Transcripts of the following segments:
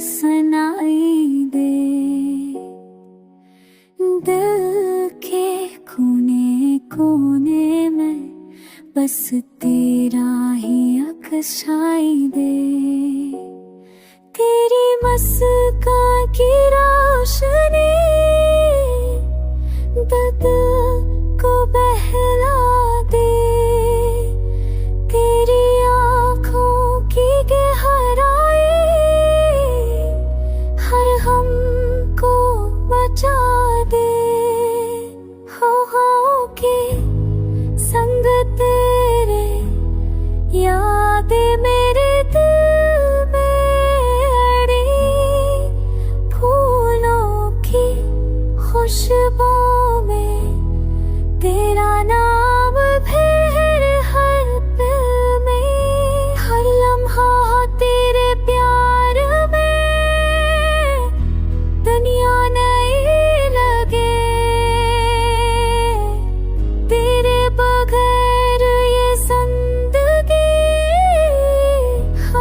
सुनाई दे। दिल के कोने कोने में बस तेरा ही अक्साई दे। तेरी मुस्कान की रोशनी दिल को बहला दे। तेरी आँखों की गहराई हर हम को बचा दे। हो के संग तेरे यादें मेरे दिल में अड़ी। फूलों की खुशबू में तेरा नाम फिर हर दिल में। हर लम्हा तेरे प्यार में दुनिया नहीं लगे। तेरे बगैर ये जिंदगी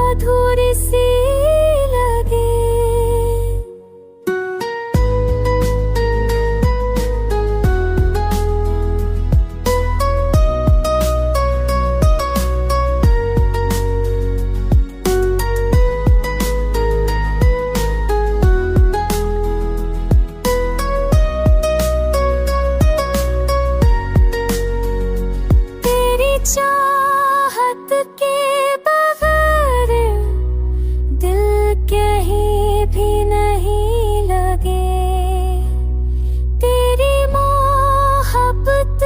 अधूरी सी लगे। चाहत के बगैर दिल कहीं भी नहीं लगे। तेरी मोहब्बत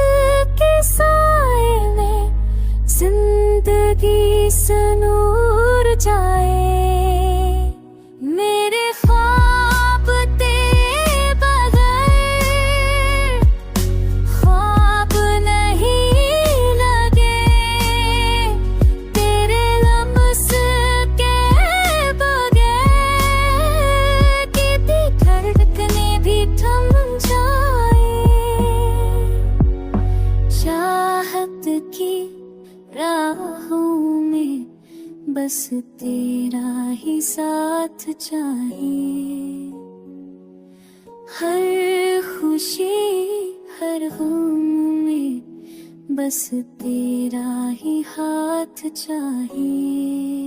के साए में जिंदगी सुनूर जाए। मेरे ख्वाब तेरे बगैर ख्वाब नहीं लगे। तेरे लम्स के बगैर की भी धड़कने भी थम जाए। चाहत की राहों में बस तेरा ही साथ चाहिए। हर खुशी हर गम में बस तेरा ही हाथ चाहिए।